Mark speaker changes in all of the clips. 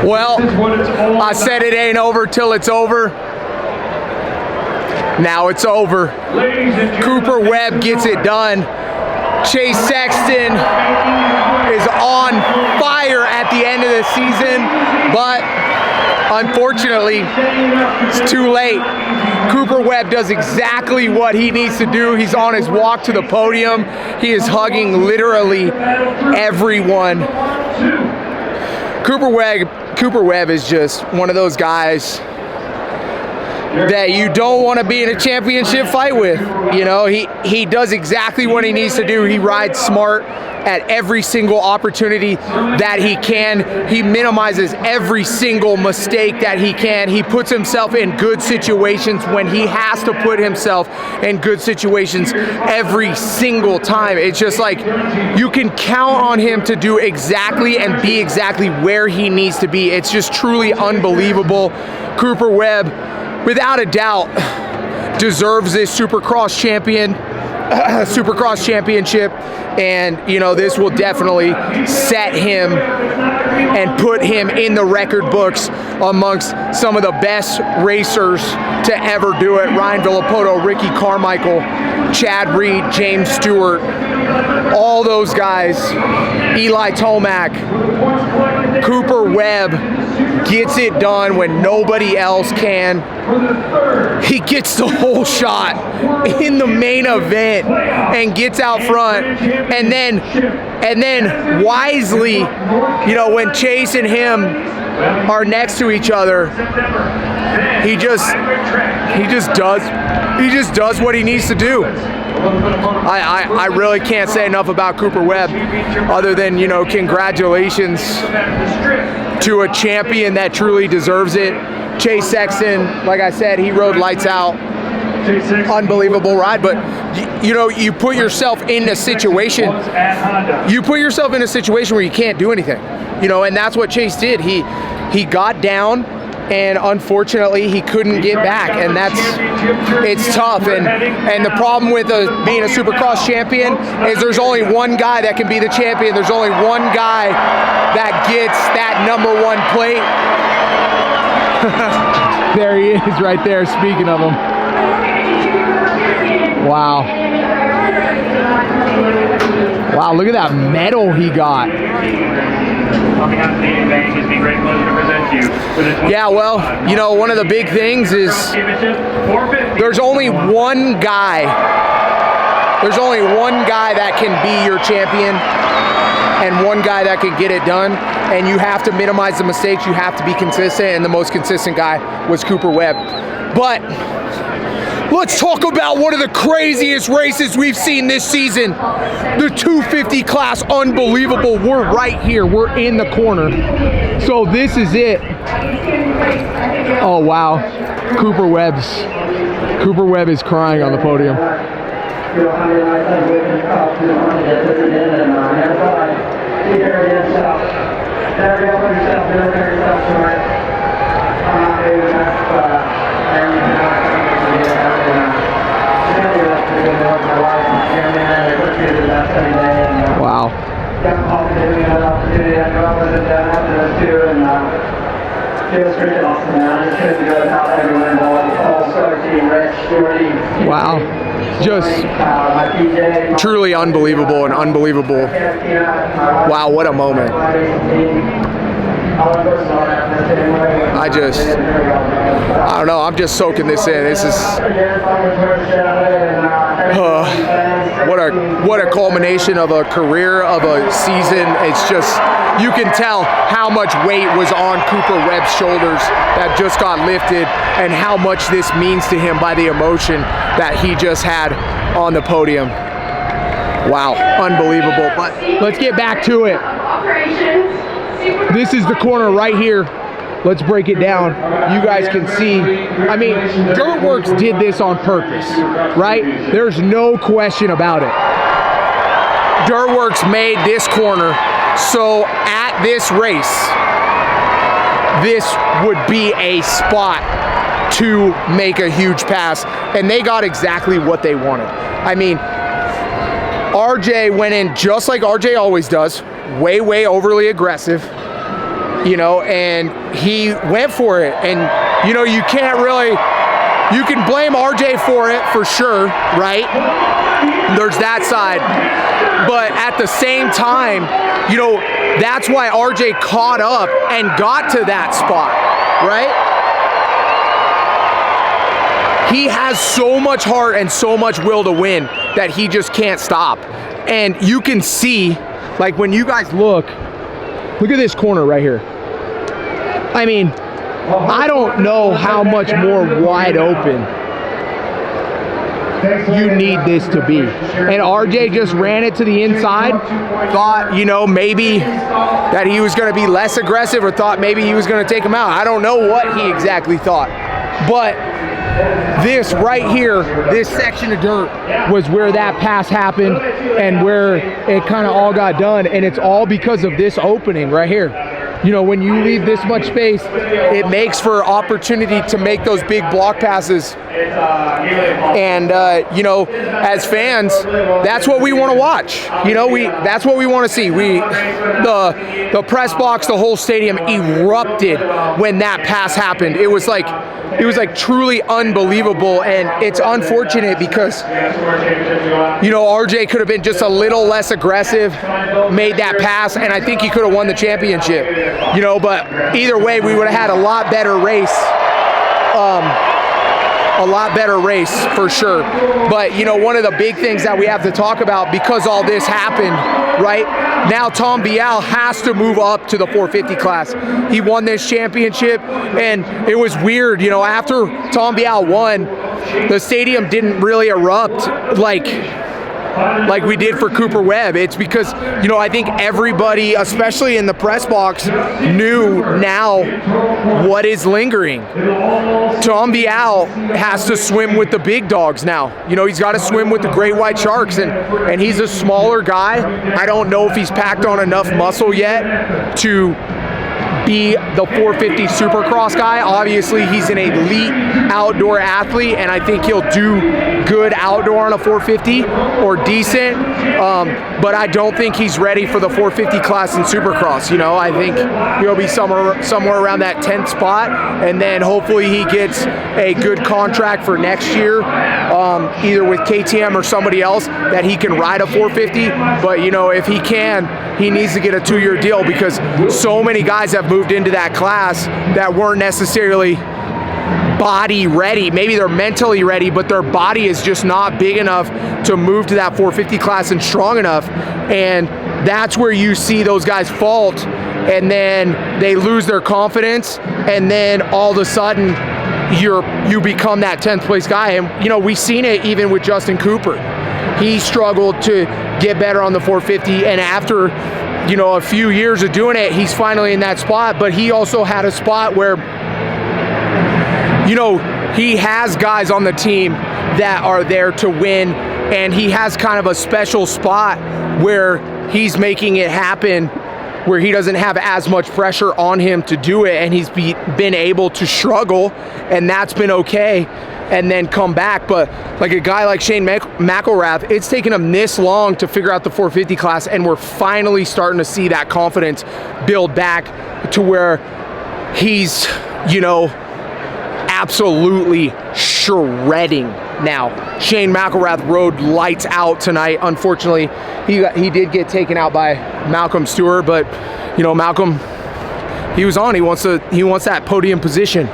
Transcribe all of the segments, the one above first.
Speaker 1: Well, I said it ain't over till it's over. Now it's over. Cooper Webb gets it done. Chase Sexton is on fire at the end of the season, but unfortunately, it's too late. Cooper Webb does exactly what he needs to do. He's on his walk to the podium. He is hugging literally everyone. Cooper Webb is just one of those guys that you don't want to be in a championship fight with. You know, he does exactly what he needs to do. He rides smart at every single opportunity that he can. He minimizes every single mistake that he can. He puts himself in good situations when he has to put himself in good situations every single time. It's just like you can count on him to do exactly and be exactly where he needs to be. It's just truly unbelievable. Cooper Webb, without a doubt, deserves this Supercross championship, and you know, this will definitely set him and put him in the record books amongst some of the best racers to ever do it. Ryan Villapoto, Ricky Carmichael, Chad Reed, James Stewart, all those guys, Eli Tomac. Cooper Webb gets it done when nobody else can. He gets the whole shot in the main event and gets out front, and then wisely, you know, when Chase and him are next to each other, he just does what he needs to do. I really can't say enough about Cooper Webb other than, you know, congratulations to a champion that truly deserves it. Chase Sexton, like I said, he rode lights out. Unbelievable ride, but you know, you put yourself in a situation where you can't do anything, you know, and that's what Chase did. He got down, and unfortunately he couldn't get back, and it's tough. And the problem with being a Supercross champion is there's only one guy that can be the champion. There's only one guy that gets that #1 plate. There he is right there, speaking of him. Wow. Wow, look at that medal he got. Yeah, well, you know, one of the big things is there's only one guy that can be your champion and one guy that can get it done, and you have to minimize the mistakes. You have to be consistent, and the most consistent guy was Cooper Webb. But let's talk about one of the craziest races we've seen this season. The 250 class, unbelievable. We're right here, we're in the corner. So this is it. Oh wow, Cooper Webb is crying on the podium. Wow. Wow. Just truly unbelievable and unbelievable. Wow, what a moment. I don't know, I'm just soaking this in. This is what a culmination of a career, of a season. It's just, you can tell how much weight was on Cooper Webb's shoulders that just got lifted, and how much this means to him by the emotion that he just had on the podium. Wow, unbelievable. But let's get back to it. This is the corner right here. Let's break it down. You guys can see, I mean, Dirtworks did this on purpose, right? There's no question about it. Dirtworks made this corner so at this race, this would be a spot to make a huge pass, and they got exactly what they wanted. I mean, RJ went in just like RJ always does, way overly aggressive. you know, and he went for it. And, you know, you can't really, you can blame RJ for it for sure, right? There's that side. But at the same time, you know, that's why RJ caught up and got to that spot, right? He has so much heart and so much will to win that he just can't stop. And you can see, like when you guys look at this corner right here. I mean, I don't know how much more wide open you need this to be. And RJ just ran it to the inside, thought, you know, maybe that he was going to be less aggressive, or thought maybe he was going to take him out. I don't know what he exactly thought. But this right here, this section of dirt was where that pass happened and where it kind of all got done. And it's all because of this opening right here. You know, when you leave this much space, it makes for opportunity to make those big block passes. And, you know, as fans, that's what we want to watch. You know, that's what we want to see. The press box, the whole stadium erupted when that pass happened. It was like truly unbelievable, and it's unfortunate because, you know, RJ could have been just a little less aggressive, made that pass, and I think he could have won the championship, you know. But either way, we would have had a lot better race. A lot better race for sure. But, you know, one of the big things that we have to talk about, because all this happened, right? Now Tom Bial has to move up to the 450 class. He won this championship, and it was weird, you know, after Tom Bial won, the stadium didn't really erupt like we did for Cooper Webb. It's because, you know, I think everybody, especially in the press box, knew now what is lingering. Tom Bial has to swim with the big dogs now. You know, he's got to swim with the great white sharks, and he's a smaller guy. I don't know if he's packed on enough muscle yet to be the 450 Supercross guy. Obviously, he's an elite outdoor athlete, and I think he'll do good outdoor on a 450 or decent, but I don't think he's ready for the 450 class in Supercross. You know, I think he'll be somewhere around that 10th spot, and then hopefully he gets a good contract for next year, either with KTM or somebody else, that he can ride a 450. But, you know, if he can, he needs to get a 2-year deal, because so many guys have moved into that class that weren't necessarily body ready. Maybe they're mentally ready, but their body is just not big enough to move to that 450 class and strong enough. And that's where you see those guys fault, and then they lose their confidence, and then all of a sudden you become that 10th place guy. And, you know, we've seen it even with Justin Cooper. He struggled to get better on the 450, and after, you know, a few years of doing it, he's finally in that spot. But he also had a spot where, you know, he has guys on the team that are there to win, and he has kind of a special spot where he's making it happen, where he doesn't have as much pressure on him to do it, and he's been able to struggle, and that's been okay, and then come back. But like a guy like Shane McElrath, it's taken him this long to figure out the 450 class, and we're finally starting to see that confidence build back to where he's, you know, absolutely shredding now. Shane McElrath rode lights out tonight. Unfortunately, he did get taken out by Malcolm Stewart, but, you know, Malcolm, he was on. He wants that podium position.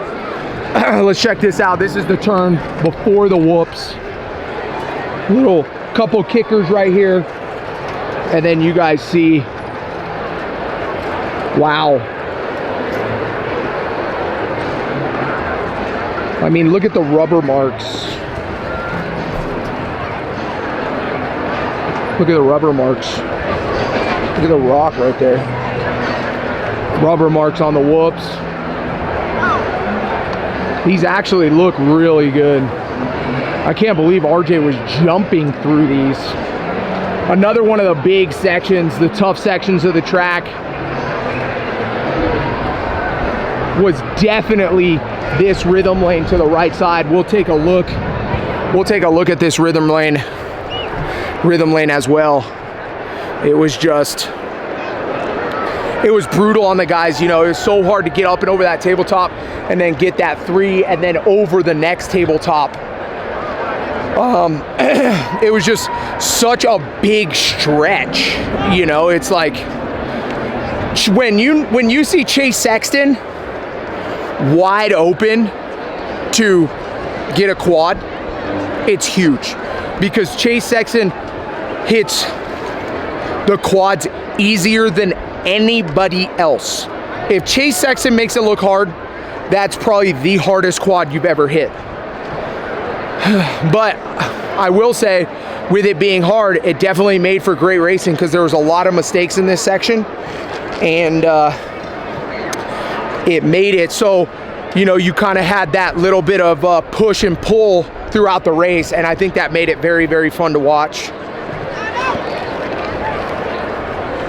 Speaker 1: Let's check this out. This is the turn before the whoops. Little couple kickers right here, and then you guys see, wow. I mean, look at the rubber marks. Look at the rubber marks. Look at the rock right there. Rubber marks on the whoops. These actually look really good. I can't believe RJ was jumping through these. Another one of the big sections, the tough sections of the track, was definitely this rhythm lane to the right side. We'll take a look at this rhythm lane as well. It was just, it was brutal on the guys. You know, it was so hard to get up and over that tabletop and then get that 3 and then over the next tabletop. It was just such a big stretch. You know, it's like when you see Chase Sexton wide open to get a quad, it's huge, because Chase Sexton hits the quads easier than anybody else. If Chase Sexton makes it look hard, that's probably the hardest quad you've ever hit. But I will say, with it being hard, it definitely made for great racing, because there was a lot of mistakes in this section, and it made it so, you know, you kind of had that little bit of push and pull throughout the race, and I think that made it very, very fun to watch.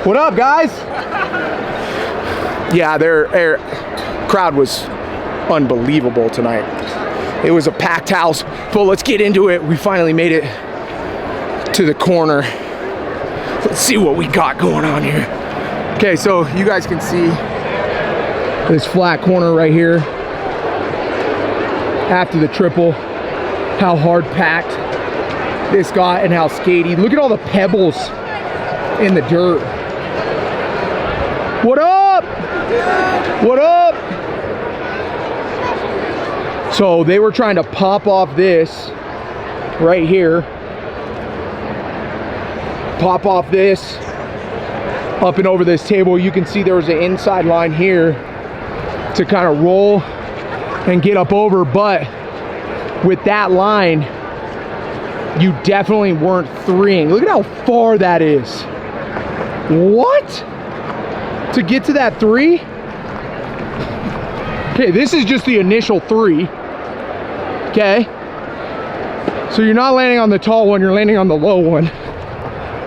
Speaker 1: What up, guys? Yeah, their crowd was unbelievable tonight. It was a packed house, but let's get into it. We finally made it to the corner. Let's see what we got going on here. Okay, so you guys can see this flat corner right here after the triple, how hard packed this got and how skatey. Look at all the pebbles in the dirt. What up? What up? So they were trying to pop off this right here. Pop off this up and over this table. You can see there was an inside line here to kind of roll and get up over, but with that line, you definitely weren't 3ing. Look at how far that is. What? To get to that 3? Okay, this is just the initial 3. Okay, so you're not landing on the tall one, you're landing on the low one,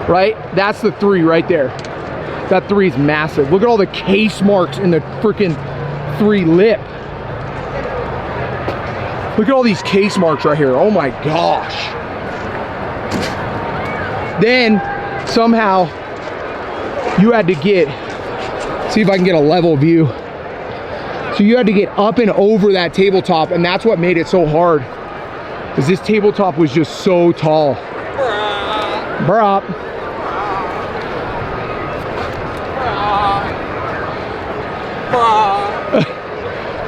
Speaker 1: right? That's the 3 right there. That 3 is massive. Look at all the case marks in the freaking 3 lip. Look at all these case marks right here. Oh my gosh. Then somehow you had to get, see if I can get a level view. So you had to get up and over that tabletop, and that's what made it so hard, because this tabletop was just so tall. Bruh.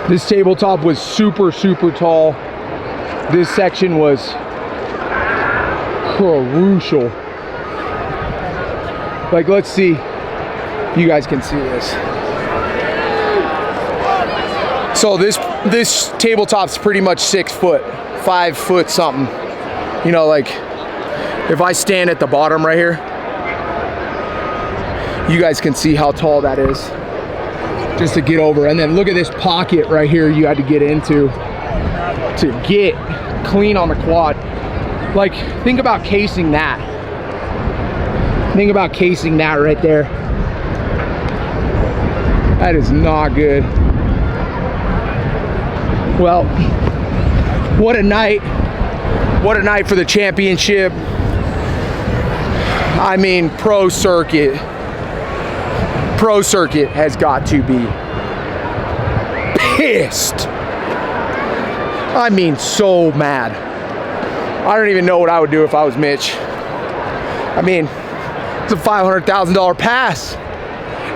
Speaker 1: This tabletop was super, super tall. This section was crucial. Like, let's see if you guys can see this. So this tabletop's pretty much 6 foot, 5 foot something. You know, like if I stand at the bottom right here, you guys can see how tall that is just to get over. And then look at this pocket right here you had to get into to get clean on the quad. Like, think about casing that. Think about casing that right there. That is not good. Well, what a night. What a night for the championship. I mean, Pro Circuit has got to be pissed. I mean, so mad. I don't even know what I would do if I was Mitch. I mean, it's a $500,000 pass.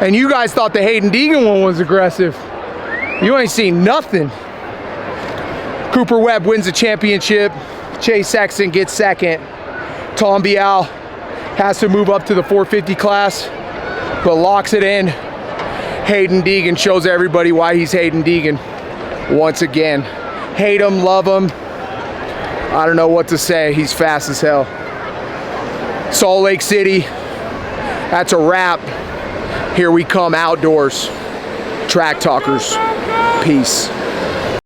Speaker 1: And you guys thought the Hayden Deegan one was aggressive. You ain't seen nothing. Cooper Webb wins the championship. Chase Sexton gets second. Tom Bial has to move up to the 450 class, but locks it in. Hayden Deegan shows everybody why he's Hayden Deegan once again. Hate him, love him. I don't know what to say. He's fast as hell. Salt Lake City, that's a wrap. Here we come outdoors. Track Talkers, peace.